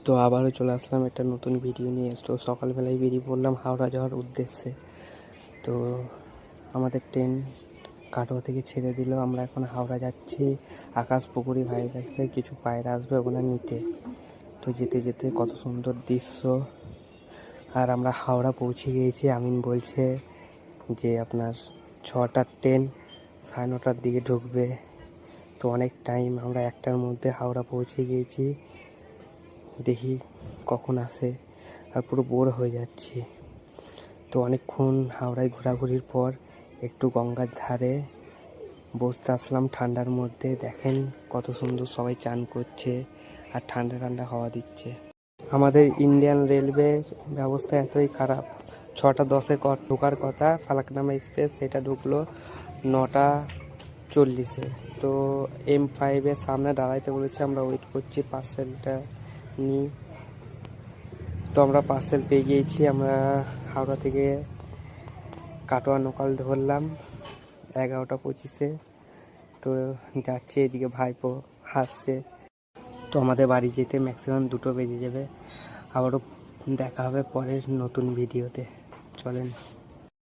তো আবারও চলে আসলাম একটা নতুন ভিডিও নিয়ে। তো সকালবেলায় বেরিয়ে পড়লাম হাওড়া যাওয়ার উদ্দেশ্যে। তো আমাদের ট্রেন কাটোয়া থেকে ছেড়ে দিল, আমরা এখন হাওড়া যাচ্ছি। আকাশ পুকুরি ভাইয়ের কাছে কিছু পায়রা আসবে ওখানে নিতে। তো যেতে যেতে কত সুন্দর দৃশ্য। আর আমরা হাওড়া পৌঁছে গিয়েছি। আমিন বলছে যে আপনার 6টার ট্রেন 9:30টার দিকে ঢুকবে। তো অনেক টাইম, আমরা 1টার মধ্যে হাওড়া পৌঁছে গিয়েছি। দেখি কখন আসে, আর পুরো বোর হয়ে যাচ্ছি। তো অনেকক্ষণ হাওড়ায় ঘোরাঘুরির পর একটু গঙ্গার ধারে বসতে আসলাম ঠান্ডার মধ্যে। দেখেন কত সুন্দর সবাই চান করছে আর ঠান্ডা ঠান্ডা হাওয়া দিচ্ছে। আমাদের ইন্ডিয়ান রেলওয়ের ব্যবস্থা এতই খারাপ। 6:10-এ ঢোকার কথা ফালাকনামা এক্সপ্রেস, সেটা ঢুকলো 9:40-এ। তো M5-এর সামনে দাঁড়াইতে বলেছে, আমরা ওয়েট করছি পার্সেলটা নিই। তো আমরা পার্সেল পেয়ে গিয়েছি। আমরা হাওড়া থেকে কাটোয়া লোকাল ধরলাম 11:25-এ। তো যাচ্ছে, এদিকে ভাইপো হাসছে। তো আমাদের বাড়ি যেতে ম্যাক্সিমাম 2টো বেজে যাবে। আবারও দেখা হবে পরের নতুন ভিডিওতে। চলেন।